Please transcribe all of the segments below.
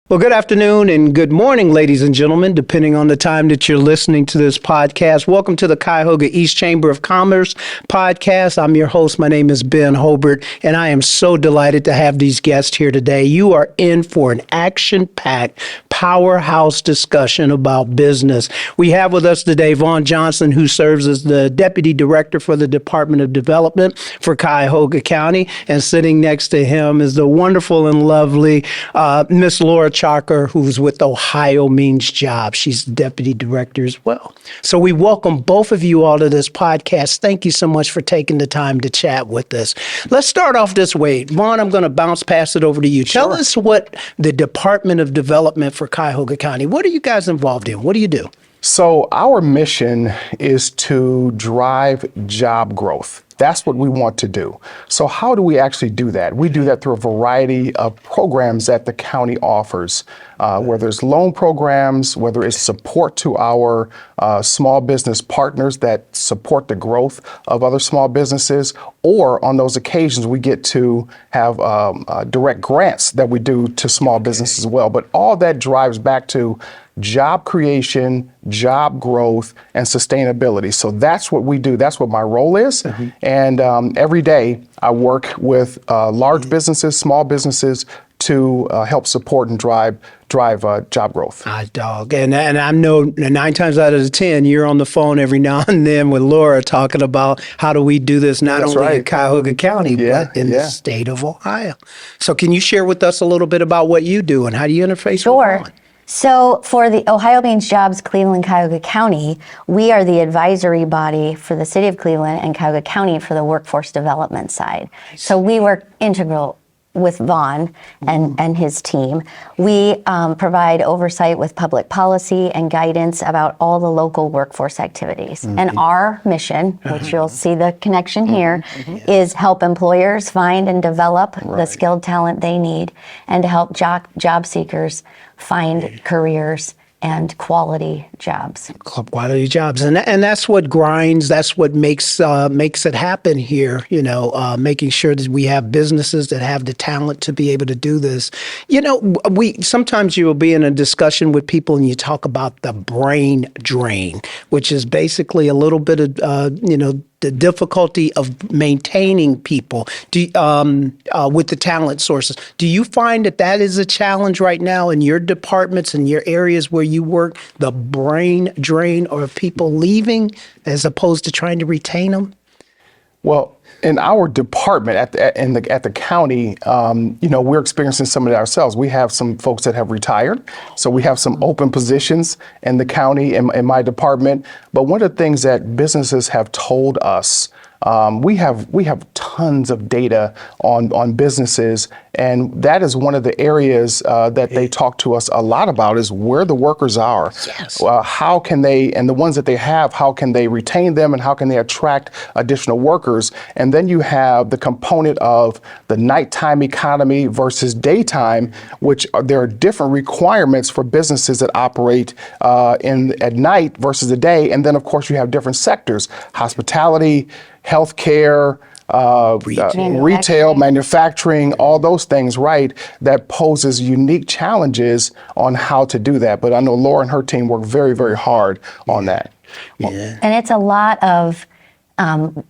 Well, good afternoon and good morning, ladies and gentlemen, depending on the time that you're listening to this podcast. Welcome to the Cuyahoga East Chamber of Commerce podcast. I'm your host. My name is Ben Holbert, and I am so delighted to have these guests here today. You are in for an action-packed, powerhouse discussion about business. We have with us today Vaughn Johnson, who serves as the Deputy Director for the Department of Development for Cuyahoga County, and sitting next to him is the wonderful and lovely Miss Laura Chalker, who's with Ohio Means Jobs. She's the Deputy Director as well. So we welcome both of you all to this podcast. Thank you so much for taking the time to chat with us. Let's start off this way. Vaughn, I'm going to pass it over to you. Sure. Tell us what the Department of Development for Cuyahoga County, what are you guys involved in? What do you do? So our mission is to drive job growth. That's what we want to do. So how do we actually do that? We do that through a variety of programs that the county offers, whether there's loan programs, whether it's support to our small business partners that support the growth of other small businesses, or on those occasions we get to have direct grants that we do to small businesses as well. But all that drives back to job creation, job growth, and sustainability. So that's what we do. That's what my role is. Mm-hmm. And every day I work with large businesses, small businesses to help support and drive job growth. Dog. And I know 9 times out of 10, you're on the phone every now and then with Laura talking about how do we do this not only in Cuyahoga County, but in the state of Ohio. So can you share with us a little bit about what you do and how do you interface with Vaughn? So for the Ohio Means Jobs, Cleveland, Cuyahoga County, we are the advisory body for the city of Cleveland and Cuyahoga County for the workforce development side. So we work integral with Vaughn and his team. We provide oversight with public policy and guidance about all the local workforce activities. Mm-hmm. And our mission, which you'll see the connection here, is help employers find and develop the skilled talent they need and to help job seekers find careers and quality jobs. Quality jobs. And that's what grinds, that's what makes it happen here, making sure that we have businesses that have the talent to be able to do this. Sometimes you will be in a discussion with people and you talk about the brain drain, which is basically a little bit of, the difficulty of maintaining people with the talent sources. Do you find that is a challenge right now in your departments and your areas where you work, the brain drain, or people leaving as opposed to trying to retain them? Well, in our department at the county, we're experiencing some of it ourselves. We have some folks that have retired, so we have some open positions in the county in my department. But one of the things that businesses have told us, we have tons of data on businesses, and that is one of the areas that they talk to us a lot about is where the workers are. Yes. How can they, and the ones that they have, how can they retain them and how can they attract additional workers? And then you have the component of the nighttime economy versus daytime, which there are different requirements for businesses that operate at night versus the day. And then of course you have different sectors, hospitality, healthcare, retail, manufacturing, all those things, right, that poses unique challenges on how to do that. But I know Laura and her team work very, very hard on that. Yeah. And it's a lot of,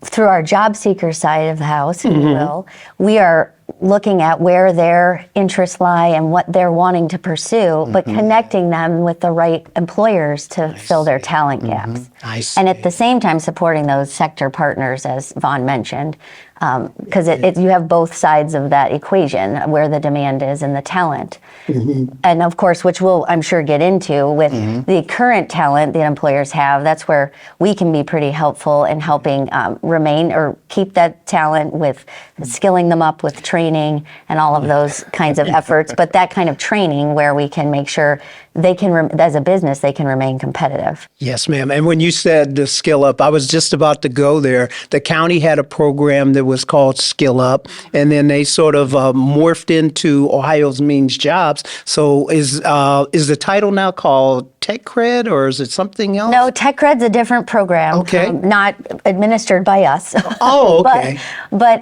through our job seeker side of the house, if you will, we are looking at where their interests lie and what they're wanting to pursue, but connecting them with the right employers to fill their talent gaps. And at the same time supporting those sector partners, as Vaughn mentioned, because you have both sides of that equation, where the demand is and the talent. And of course, which we'll, I'm sure, get into with the current talent that employers have, that's where we can be pretty helpful in helping remain or keep that talent with skilling them up with training and all of those kinds of efforts. But that kind of training where we can make sure they can, as a business, they can remain competitive. Yes, ma'am. And when you said the Skill Up, I was just about to go there. The county had a program that was called Skill Up, and then they sort of morphed into Ohio's Means Jobs. So is the title now called Tech Cred, or is it something else? No, Tech Cred's a different program. Okay. Not administered by us. Oh, okay. but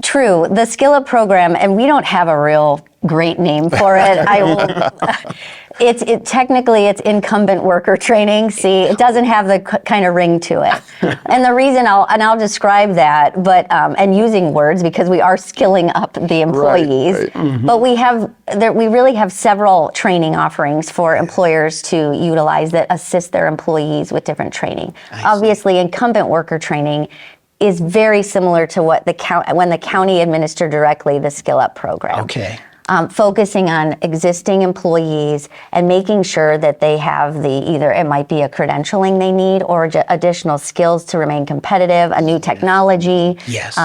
True. The Skill Up program, and we don't have a real great name for it. Technically it's incumbent worker training. See, it doesn't have the kind of ring to it. And the reason I'll describe that, but and using words because we are skilling up the employees. Right. Mm-hmm. But we really have several training offerings for employers to utilize that assist their employees with different training. Obviously, incumbent worker training is very similar to what when the county administered directly the Skill Up program. Okay. Focusing on existing employees and making sure that they have either it might be a credentialing they need or additional skills to remain competitive, a new technology, Yes.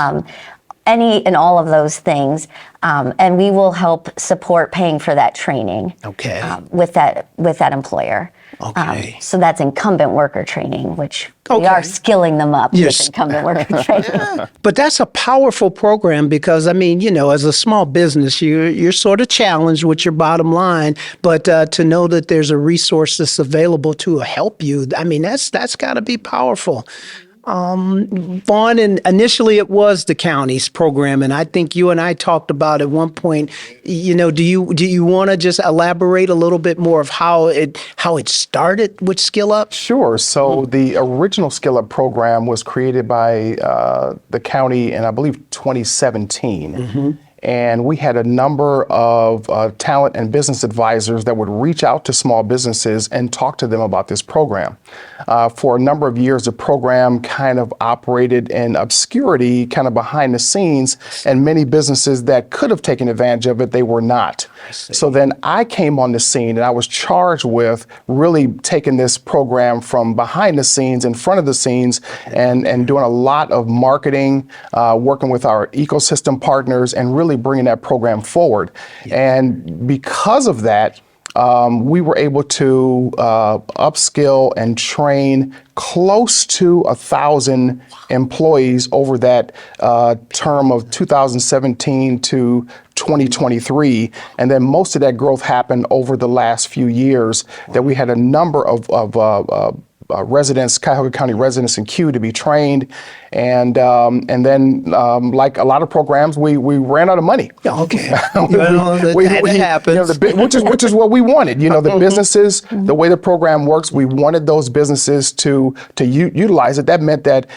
Any and all of those things, and we will help support paying for that training. Okay. With that employer. Okay. So that's incumbent worker training, which we Okay. are skilling them up Yes. with incumbent worker training. But that's a powerful program because, I mean, as a small business, you're sort of challenged with your bottom line, but to know that there's a resource that's available to help you, I mean, that's got to be powerful. Vaughn, and initially it was the county's program, and I think you and I talked about at one point. Do you want to just elaborate a little bit more of how it started with Skill Up? Sure. So the original Skill Up program was created by the county in, I believe, 2017. Mm-hmm. And we had a number of talent and business advisors that would reach out to small businesses and talk to them about this program. For a number of years, the program kind of operated in obscurity, kind of behind the scenes, and many businesses that could have taken advantage of it, they were not. So then I came on the scene and I was charged with really taking this program from behind the scenes, in front of the scenes, and doing a lot of marketing, working with our ecosystem partners, and really bringing that program forward. And because of that, we were able to upskill and train close to 1,000 employees over that term of 2017 to 2023. And then most of that growth happened over the last few years that we had a number of residents, Cuyahoga County residents in queue to be trained. And then, like a lot of programs, we ran out of money. Okay. That happens. Which is what we wanted. The businesses, the way the program works, we wanted those businesses to utilize it. That meant that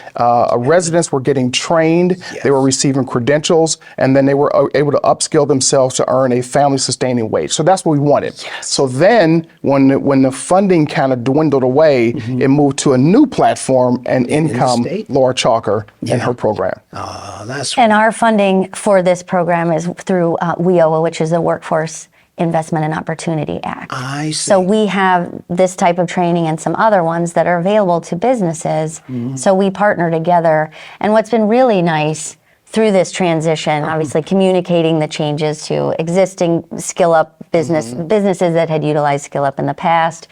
residents were getting trained, Yes. they were receiving credentials, and then they were able to upskill themselves to earn a family-sustaining wage. So that's what we wanted. Yes. So then, when the funding kind of dwindled away, it moved to a new platform and income, state? Laura Chalker and her program. And our funding for this program is through WIOA, which is the Workforce Investment and Opportunity Act. I see. So we have this type of training and some other ones that are available to businesses. So we partner together. And what's been really nice through this transition, obviously communicating the changes to existing Skill Up businesses that had utilized Skill Up in the past,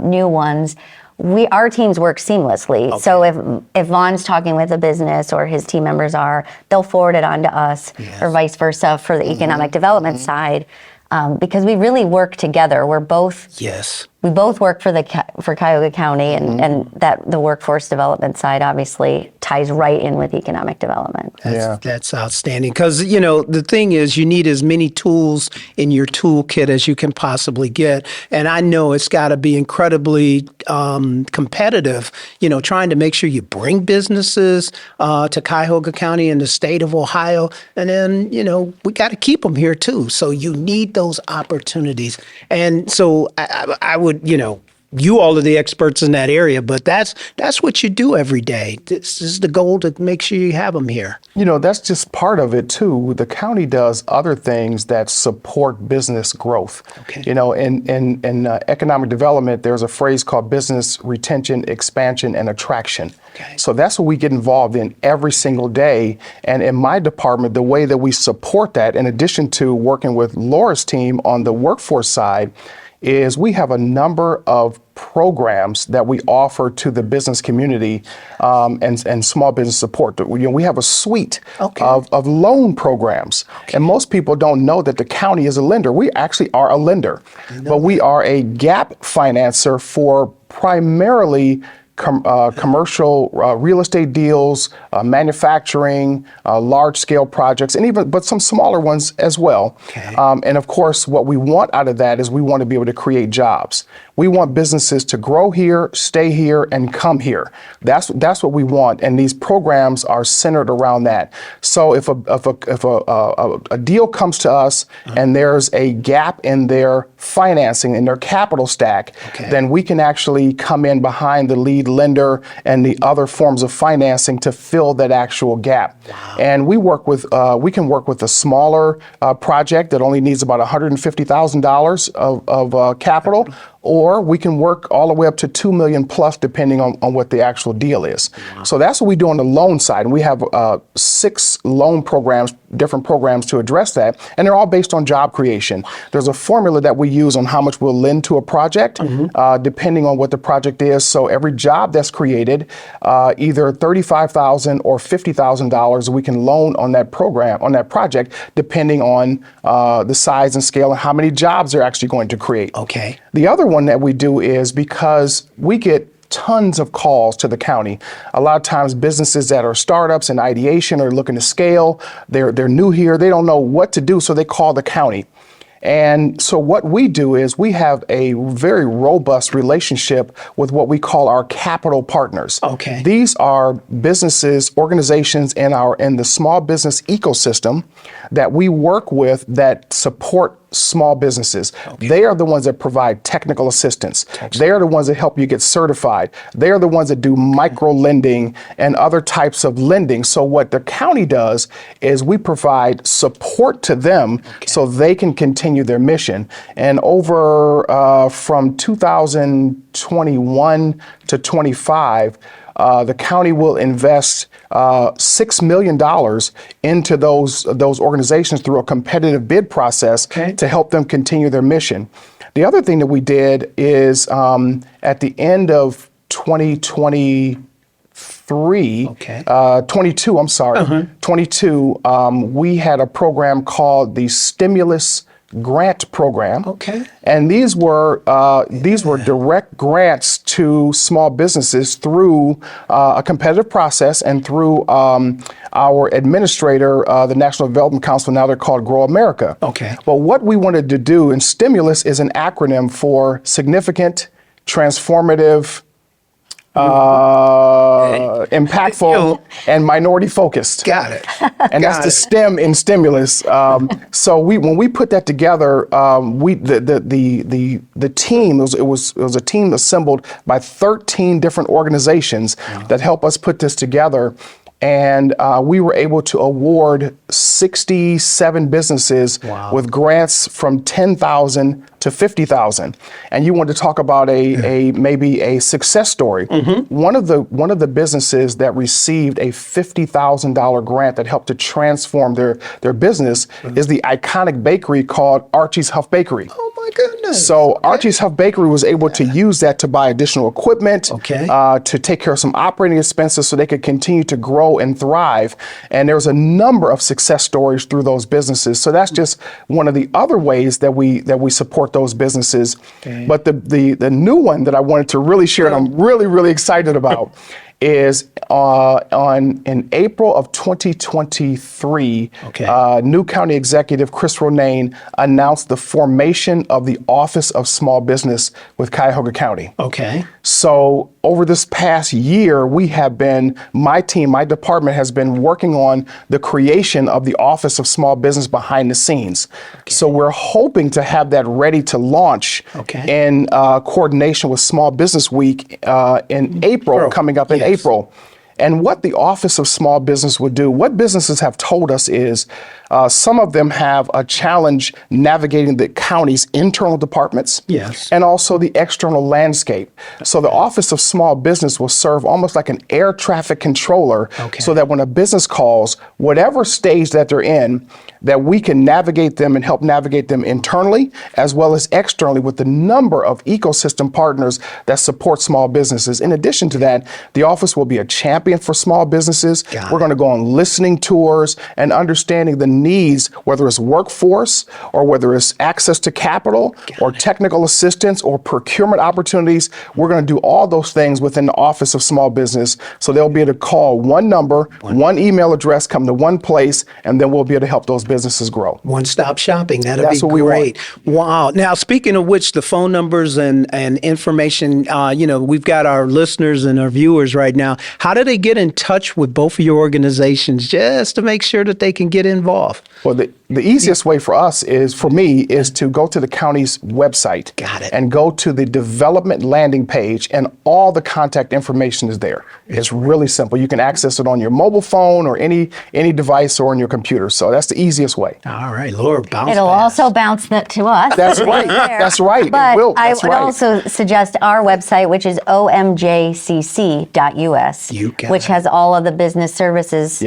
new ones. Our teams work seamlessly. Okay. So if Vaughn's talking with a business or his team members are, they'll forward it on to us, Yes. or vice versa for the economic development side, because we really work together. Yes. We both work for Cuyahoga County, and that the workforce development side obviously ties right in with economic development. That's outstanding. Because, the thing is, you need as many tools in your toolkit as you can possibly get. And I know it's got to be incredibly competitive, trying to make sure you bring businesses to Cuyahoga County and the state of Ohio. And then, we got to keep them here too. So you need those opportunities. And so I would, you all are the experts in that area, but that's what you do every day. This is the goal, to make sure you have them here. That's just part of it too. The county does other things that support business growth. Okay. In economic development, there's a phrase called business retention, expansion, and attraction. Okay. So that's what we get involved in every single day. And in my department, the way that we support that, in addition to working with Laura's team on the workforce side, is we have a number of programs that we offer to the business community and small business support. We have a suite of loan programs. And most people don't know that the county is a lender. We actually are a lender, but we are a gap financer for primarily commercial real estate deals, manufacturing, large-scale projects, but some smaller ones as well. Okay. And of course, what we want out of that is we want to be able to create jobs. We want businesses to grow here, stay here, and come here. That's what we want, and these programs are centered around that. So if a deal comes to us and there's a gap in their financing, in their capital stack, then we can actually come in behind the lead lender and the other forms of financing to fill that actual gap. Wow. And we can work with a smaller project that only needs about $150,000 of capital. Or we can work all the way up to $2 million plus, depending on what the actual deal is. Wow. So that's what we do on the loan side. And we have 6 loan programs, different programs to address that. And they're all based on job creation. There's a formula that we use on how much we'll lend to a project, depending on what the project is. So every job that's created, either $35,000 or $50,000, we can loan on that program, on that project, depending on the size and scale and how many jobs they're actually going to create. Okay. The other one that we do is, because we get tons of calls to the county. A lot of times businesses that are startups and ideation are looking to scale. They're new here. They don't know what to do, so they call the county. And so what we do is we have a very robust relationship with what we call our capital partners. Okay. These are businesses, organizations in the small business ecosystem that we work with that support small businesses. Okay. They are the ones that provide technical assistance. They are the ones that help you get certified. They are the ones that do micro lending and other types of lending. So what the county does is we provide support to them so they can continue their mission. And over from 2021 to 25, the county will invest $6 million into those organizations through a competitive bid process to help them continue their mission. The other thing that we did is at the end of 22, we had a program called the Stimulus Grant Program. Okay. And these were direct grants to small businesses through a competitive process and through our administrator, the National Development Council. Now they're called Grow America. Okay. But what we wanted to do, and stimulus is an acronym for significant, transformative, impactful, and minority focused. Got it. And that's the STEM in stimulus. So when we put that together, the team, it was a team assembled by 13 different organizations that help us put this together. And we were able to award 67 businesses with grants from $10,000 to $50,000. And you want to talk about maybe a success story. One of the businesses that received a $50,000 grant that helped to transform their business is the iconic bakery called Archie's Huff Bakery. Oh my goodness. So Archie's Huff Bakery was able to use that to buy additional equipment, to take care of some operating expenses so they could continue to grow and thrive. And there was a number of success stories through those businesses. So that's just one of the other ways that we support those businesses. But the new one that I wanted to really share, and I'm really, really excited about, is in April of 2023, new county executive Chris Ronayne announced the formation of the Office of Small Business with Cuyahoga County. Okay. So over this past year, my department has been working on the creation of the Office of Small Business behind the scenes. So we're hoping to have that ready to launch in coordination with Small Business Week in April, coming up in April. And what the Office of Small Business would do, what businesses have told us is some of them have a challenge navigating the county's internal departments and also the external landscape. So the Office of Small Business will serve almost like an air traffic controller so that when a business calls, whatever stage that they're in, that we can navigate them and help navigate them internally as well as externally with the number of ecosystem partners that support small businesses. In addition to that, the office will be a champion for small businesses. We're going to go on listening tours and understanding the needs, whether it's workforce or whether it's access to capital or technical assistance or procurement opportunities, we're going to do all those things within the Office of Small Business. So they'll be able to call one number, one email address, come to one place, and then we'll be able to help those businesses grow. One-stop shopping. That'd That's be what we want. great. Wow. Now, speaking of which, the phone numbers and information, we've got our listeners and our viewers right now. How do they get in touch with both of your organizations just to make sure that they can get involved? Well, the easiest way for us for me, is to go to the county's website. Got it. And go to the development landing page, and all the contact information is there. It's really simple. You can access it on your mobile phone or any device or on your computer. So that's the easiest way. All right, Laura, bounce It'll back. also bounce that to us. That's right. That's right. It But will. I That's would right. also suggest our website, which is omjcc.us, You got which it. has all of the business services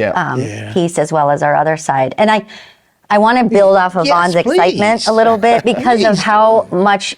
piece as well as our other side. And I want to build off of Yes, Vaughn's please. excitement a little bit because of how much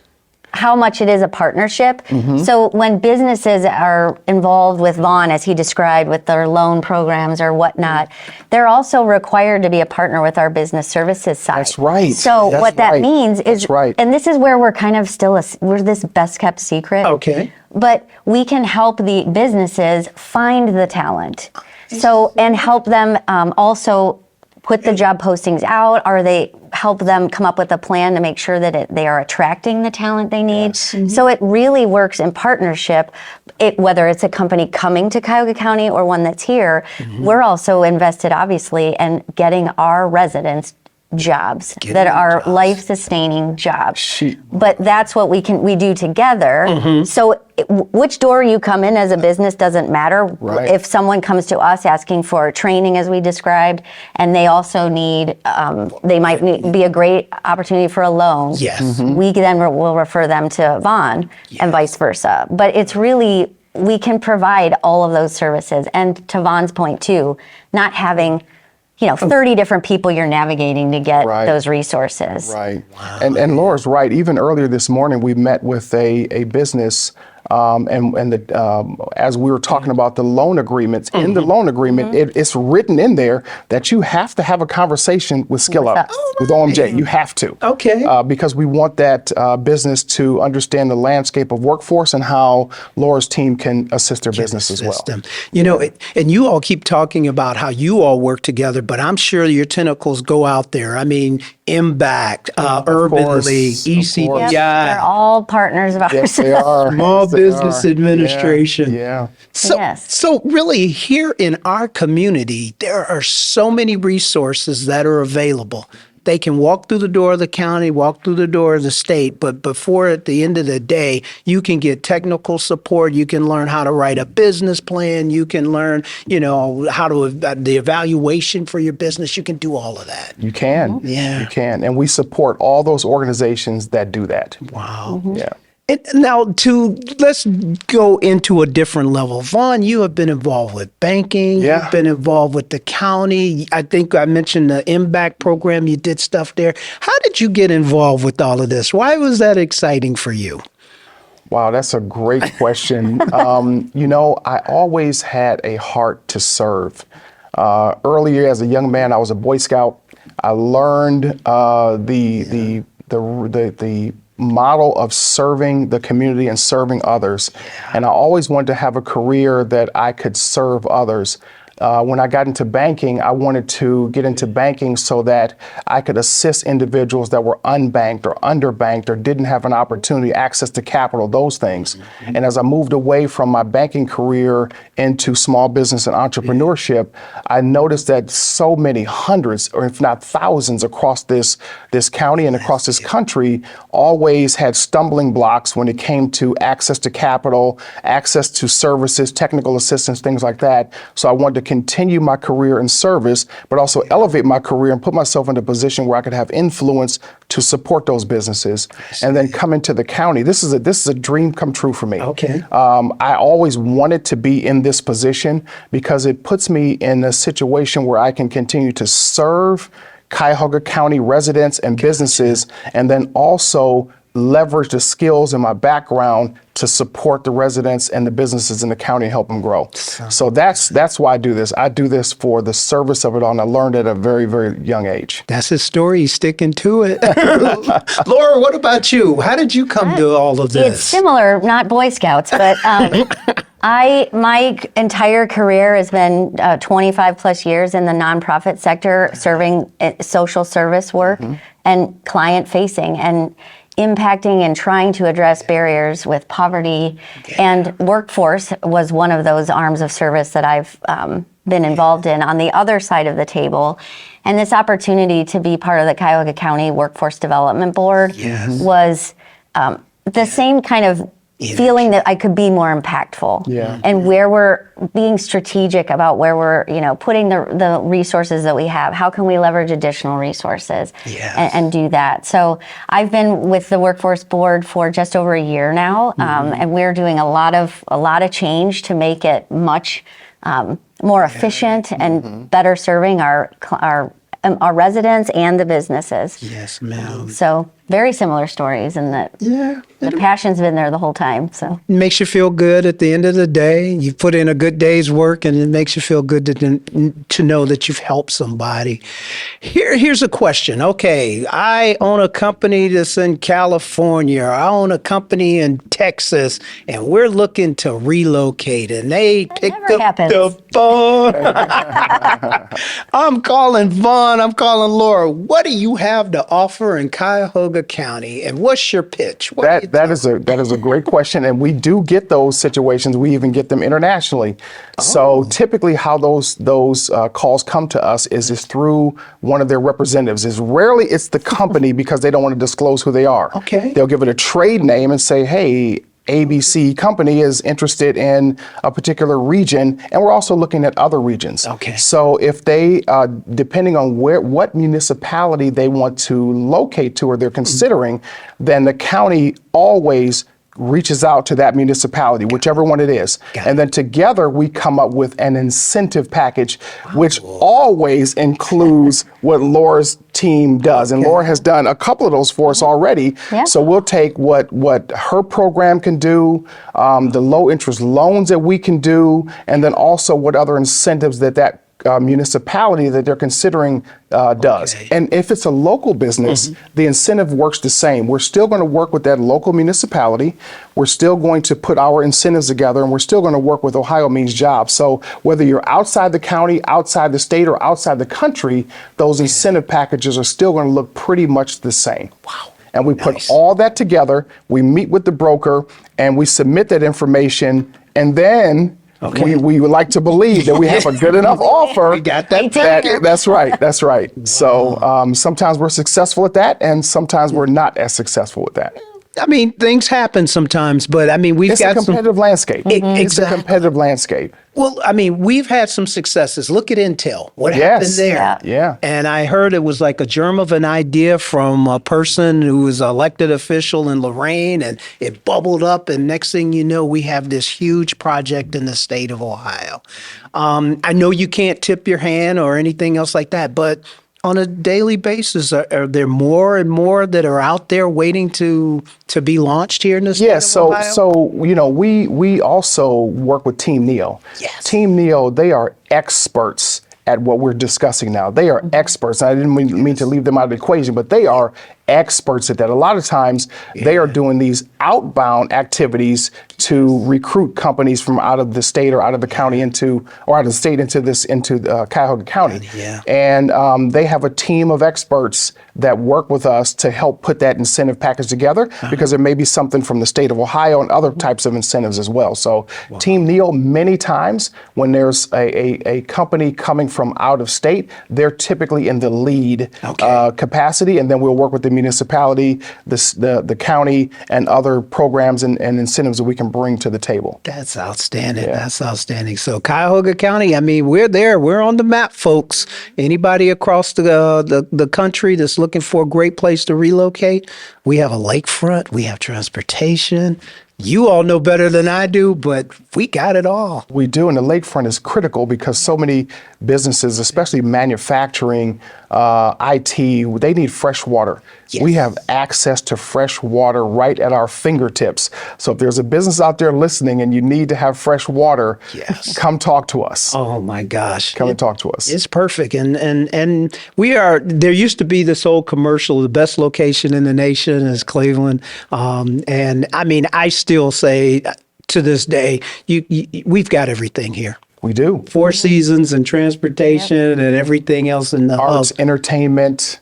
it is a partnership. So when businesses are involved with Vaughn, as he described, with their loan programs or whatnot, they're also required to be a partner with our business services side. That's right. So That's what that right. means is, That's right. and this is where we're kind of still, we're this best kept secret. Okay. But we can help the businesses find the talent. So, and help them also put the job postings out, or they help them come up with a plan to make sure that they are attracting the talent they need. So it really works in partnership, whether it's a company coming to Cuyahoga County or one that's here. We're also invested, obviously, in getting our residents jobs that are life-sustaining jobs. But that's what we do together. So which door you come in as a business doesn't matter. Right. If someone comes to us asking for training, as we described, and they also need, they might be a great opportunity for a loan. Yes. We then will refer them to Vaughn and vice versa. But it's really, we can provide all of those services. And to Vaughn's point too, not having 30 different people you're navigating to get those resources. Right. Wow. And Laura's right. Even earlier this morning, we met with a business, as we were talking about the loan agreements, in the loan agreement, it's written in there that you have to have a conversation with SkillUp, with OMJ. You have to. Okay. Because we want that business to understand the landscape of workforce and how Laura's team can assist their business as well. Them. And you all keep talking about how you all work together, but I'm sure your tentacles go out there. I mean, Impact, Urbanly, ECDI. They're all partners of ours. Yes, they are. Small They Business are. Administration. Yeah. So really here in our community, there are so many resources that are available. They can walk through the door of the county, walk through the door of the state, but before at the end of the day, you can get technical support. You can learn how to write a business plan. You can learn, how to, the evaluation for your business. You can do all of that. You can. Yeah. You can. And we support all those organizations that do that. Wow. Yeah. And now let's go into a different level. Vaughn, you have been involved with banking. Yeah. You've been involved with the county. I think I mentioned the MBAC program. You did stuff there. How did you get involved with all of this? Why was that exciting for you? Wow, that's a great question. I always had a heart to serve. Earlier as a young man, I was a Boy Scout. I learned the model of serving the community and serving others. And I always wanted to have a career that I could serve others. When I got into banking, I wanted to get into banking so that I could assist individuals that were unbanked or underbanked or didn't have an opportunity, access to capital, those things. And as I moved away from my banking career into small business and entrepreneurship, I noticed that so many hundreds, or if not thousands, across this county and across this country always had stumbling blocks when it came to access to capital, access to services, technical assistance, things like that. So I wanted to continue my career in service, but also elevate my career and put myself in a position where I could have influence to support those businesses. And then come into the county. This is a dream come true for me. Okay. I always wanted to be in this position because it puts me in a situation where I can continue to serve Cuyahoga County residents and businesses, and then also leverage the skills and my background to support the residents and the businesses in the county and help them grow. So that's why I do this. I do this for the service of it all, and I learned at a very, very young age. That's his story. He's sticking to it. Laura, what about you? How did you come to all of this? It's similar, not Boy Scouts, but my entire career has been 25 plus years in the nonprofit sector, serving social service work and client facing and impacting and trying to address barriers with poverty. And workforce was one of those arms of service that I've been involved in on the other side of the table. And this opportunity to be part of the Cuyahoga County Workforce Development Board was the same kind of feeling that I could be more impactful, and where we're being strategic about where we're, putting the resources that we have. How can we leverage additional resources and do that? So I've been with the Workforce Board for just over a year now, and we're doing a lot of change to make it much more efficient and better serving our residents and the businesses. Yes, ma'am. So very similar stories, and that the passion's been there the whole time. So it makes you feel good at the end of the day. You put in a good day's work, and it makes you feel good to know that you've helped somebody. Here's a question. Okay, I own a company that's in California. Or I own a company in Texas, and we're looking to relocate. And they picked up the phone. I'm calling Vaughn. I'm calling Laura. What do you have to offer in Cuyahoga County, and what's your pitch? That is a great question, and we do get those situations. We even get them internationally. So typically, how those calls come to us is through one of their representatives. Is rarely it's the company because they don't want to disclose who they are. Okay, they'll give it a trade name and say, "Hey, ABC company is interested in a particular region, and we're also looking at other regions." Okay. So if they, depending on what municipality they want to locate to or they're considering, then the county always reaches out to that municipality, whichever one it is. And then together we come up with an incentive package, which always includes what Laura's team does. And Laura has done a couple of those for us already. So we'll take what her program can do, the low interest loans that we can do, and then also what other incentives that municipality that they're considering does. And if it's a local business, the incentive works the same. We're still going to work with that local municipality. We're still going to put our incentives together, and we're still going to work with Ohio Means Jobs. So whether you're outside the county, outside the state, or outside the country, those incentive packages are still going to look pretty much the same. Wow. And we put all that together, we meet with the broker, and we submit that information, and then we would like to believe that we have a good enough offer. We got that. That's right. That's right. Wow. So sometimes we're successful at that, and sometimes we're not as successful with that. I mean, things happen sometimes, but I mean, it's a competitive landscape. It's a competitive landscape. Well, I mean, we've had some successes. Look at Intel. What happened there? Yeah. And I heard it was like a germ of an idea from a person who was an elected official in Lorain, and it bubbled up. And next thing you know, we have this huge project in the state of Ohio. I know you can't tip your hand or anything else like that, but on a daily basis, are there more and more that are out there waiting to be launched here in the state of Ohio? So we also work with Team Neo. Yes. Team Neo, they are experts at what we're discussing now. They are experts. I didn't mean to leave them out of the equation, but they are experts at that. A lot of times they are doing these outbound activities to recruit companies from out of the state or out of the county into Cuyahoga County. And they have a team of experts that work with us to help put that incentive package together, because there may be something from the state of Ohio and other types of incentives as well. So Team Neo, many times when there's a company coming from out of state, they're typically in the lead capacity, and then we'll work with the municipality, the county, and other programs and incentives that we can bring to the table. That's outstanding. That's outstanding. So Cuyahoga County, I mean, we're there. We're on the map, folks. Anybody across the country that's looking for a great place to relocate, we have a lakefront, we have transportation. You all know better than I do, but we got it all. We do, and the lakefront is critical because so many businesses, especially manufacturing IT, they need fresh water. Yes. We have access to fresh water right at our fingertips. So if there's a business out there listening and you need to have fresh water, Yes. come talk to us. Oh my gosh. Come and talk to us. It's perfect. And we are, there used to be this old commercial, the best location in the nation is Cleveland. And I mean, I still say to this day, we've got everything here. We do. Four seasons and transportation and everything else in the Arts, hub. entertainment.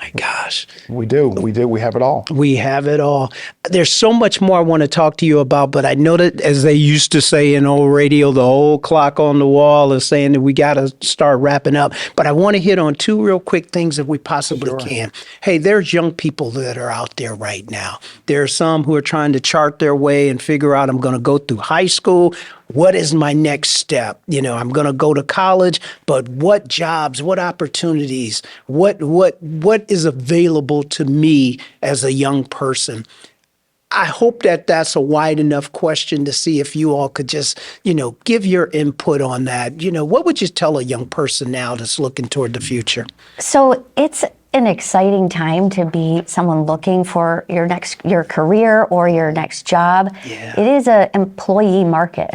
My gosh. We do. We have it all. We have it all. There's so much more I want to talk to you about, but I know that, as they used to say in old radio, the old clock on the wall is saying that we got to start wrapping up. But I want to hit on two real quick things if we possibly can. Hey, there's young people that are out there right now. There are some who are trying to chart their way and figure out, I'm going to go through high school. What is my next step? You know, I'm going to go to college, but what jobs, what opportunities, what is available to me as a young person? I hope that that's a wide enough question to see if you all could just, give your input on that. What would you tell a young person now that's looking toward the future? So it's an exciting time to be someone looking for your career or your next job. Yeah. It is an employee market.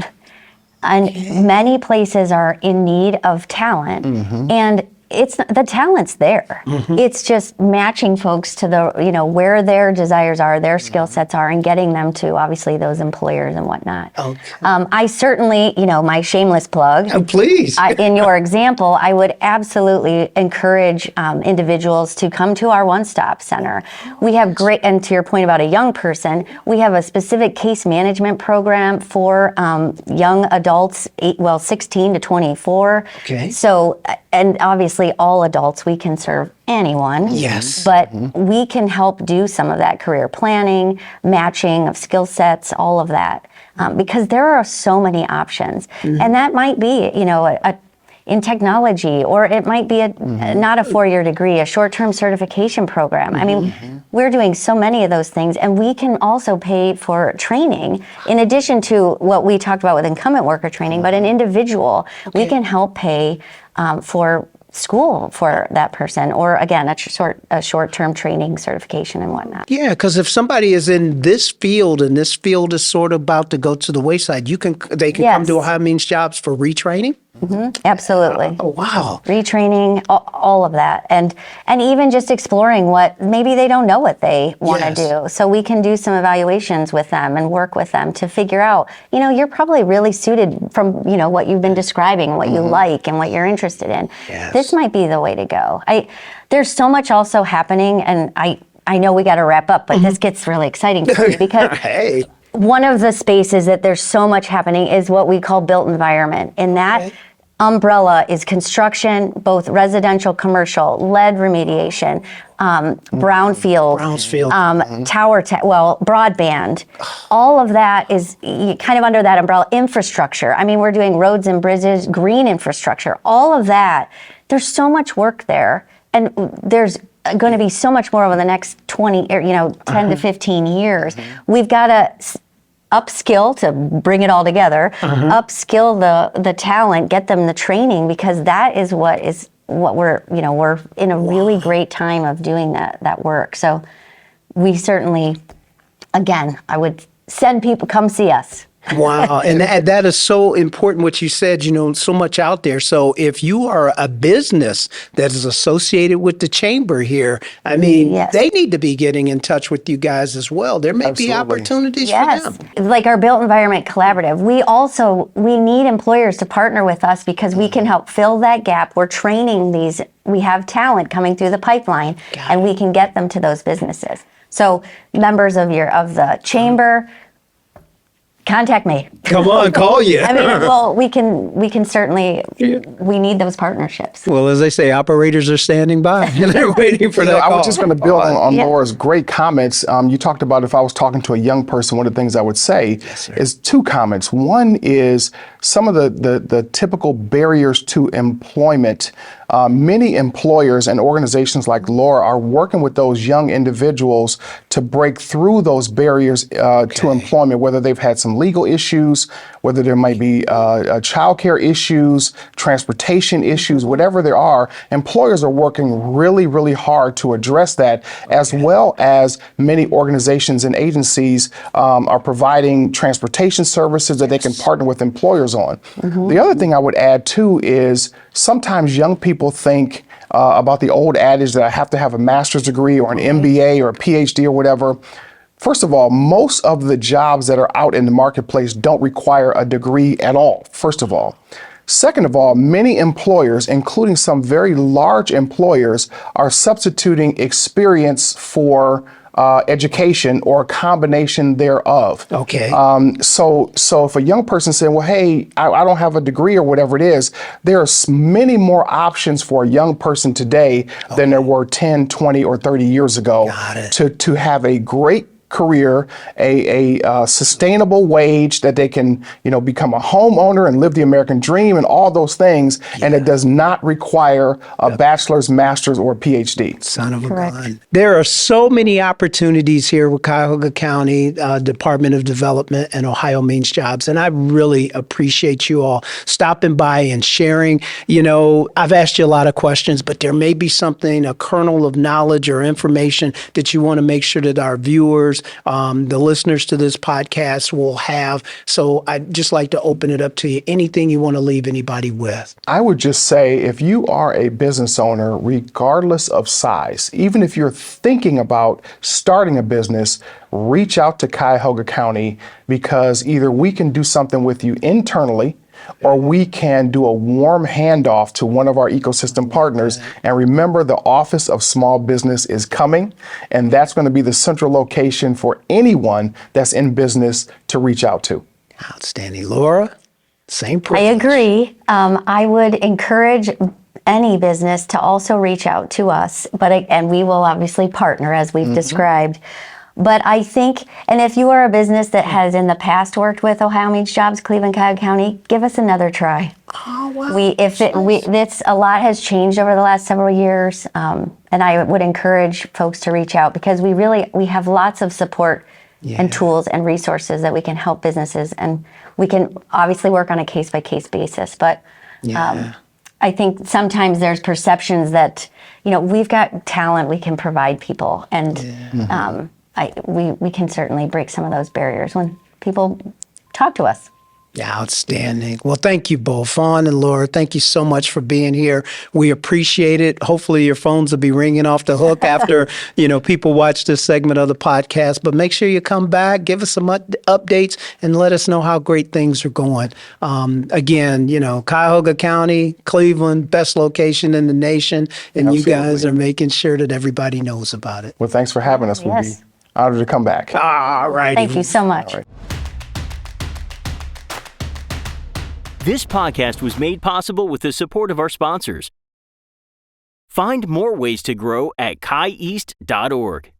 And many places are in need of talent, and the talent's there. It's just matching folks to where their desires are, their skill sets are, and getting them to obviously those employers and whatnot. Okay. I certainly, my shameless plug. Please. In your example, I would absolutely encourage individuals to come to our one-stop center. We have and to your point about a young person, we have a specific case management program for young adults, 16 to 24. Okay. So, and obviously all adults, we can serve anyone. Yes. But we can help do some of that career planning, matching of skill sets, all of that. Because there are so many options. And that might be, in technology, or it might be not a 4-year degree, a short-term certification program. I mean, we're doing so many of those things, and we can also pay for training in addition to what we talked about with incumbent worker training, but an individual, we can help pay for school for that person, or again, a short-term training certification and whatnot. Yeah, because if somebody is in this field and this field is sort of about to go to the wayside, they can come to Ohio Means Jobs for retraining? Absolutely. Oh, wow. Retraining, all of that. And even just exploring what, maybe they don't know what they want to do. So we can do some evaluations with them and work with them to figure out, you're probably really suited from, what you've been describing, what you like and what you're interested in. Yes. This might be the way to go. There's so much also happening, and I know we got to wrap up, but this gets really exciting for me because Hey. one of the spaces that there's so much happening is what we call built environment. And that umbrella is construction, both residential, commercial, lead remediation, brownfield, broadband. All of that is kind of under that umbrella. Infrastructure. I mean, we're doing roads and bridges, green infrastructure, all of that. There's so much work there. And there's going to be so much more over the next 10 to 15 years. We've got to upskill to bring it all together, upskill the talent, get them the training, because that is what we're in a really great time of doing that work. So we certainly, again, I would send people, come see us. Wow. And that is so important what you said, so much out there. So if you are a business that is associated with the chamber here, I mean, they need to be getting in touch with you guys as well. There may be opportunities for them. Like our Built Environment Collaborative, we need employers to partner with us because we can help fill that gap. We're training we have talent coming through the pipeline, and we can get them to those businesses. So members of the chamber, contact me. Come on, call you. I mean, well, we can certainly, we need those partnerships. Well, as they say, operators are standing by. They're waiting for that call. I was just going to build on Laura's great comments. You talked about if I was talking to a young person, one of the things I would say is two comments. One is some of the typical barriers to employment. Many employers and organizations like Laura are working with those young individuals to break through those barriers to employment, whether they've had some some legal issues, whether there might be childcare issues, transportation issues, whatever there are, employers are working really, really hard to address that, as well as many organizations and agencies are providing transportation services that they can partner with employers on. The other thing I would add too is sometimes young people think about the old adage that I have to have a master's degree or an MBA or a PhD or whatever. First of all, most of the jobs that are out in the marketplace don't require a degree at all, first of all. Second of all, many employers, including some very large employers, are substituting experience for education or a combination thereof. Okay. So if a young person saying, well, hey, I don't have a degree or whatever it is, there are many more options for a young person today than there were 10, 20, or 30 years ago to have a great career, a sustainable wage that they can, become a homeowner and live the American dream and all those things. And it does not require a bachelor's, master's, or PhD. Son of a gun. There are so many opportunities here with Cuyahoga County Department of Development and Ohio Means Jobs. And I really appreciate you all stopping by and sharing. I've asked you a lot of questions, but there may be something, a kernel of knowledge or information that you want to make sure that our viewers, the listeners to this podcast will have. So I'd just like to open it up to you. Anything you want to leave anybody with? I would just say, if you are a business owner, regardless of size, even if you're thinking about starting a business, reach out to Cuyahoga County, because either we can do something with you internally, or we can do a warm handoff to one of our ecosystem partners. And remember, the Office of Small Business is coming, and that's going to be the central location for anyone that's in business to reach out to. Outstanding. Laura, same privilege. I agree. I would encourage any business to also reach out to us, and we will obviously partner as we've described. But I think, and if you are a business that has in the past worked with Ohio Means Jobs, Cleveland, Cuyahoga County, give us another try. Oh, wow. A lot has changed over the last several years, and I would encourage folks to reach out, because we have lots of support and tools and resources that we can help businesses, and we can obviously work on a case-by-case basis. But I think sometimes there's perceptions that, we've got talent we can provide people, and we can certainly break some of those barriers when people talk to us. Outstanding. Well, thank you both, Vaughn and Laura. Thank you so much for being here. We appreciate it. Hopefully your phones will be ringing off the hook after, people watch this segment of the podcast. But make sure you come back, give us some updates, and let us know how great things are going. Again, Cuyahoga County, Cleveland, best location in the nation. And Absolutely. You guys are making sure that everybody knows about it. Well, thanks for having us. We'll be honored to come back. All right. Thank you so much. This podcast was made possible with the support of our sponsors. Find more ways to grow at kyeast.org.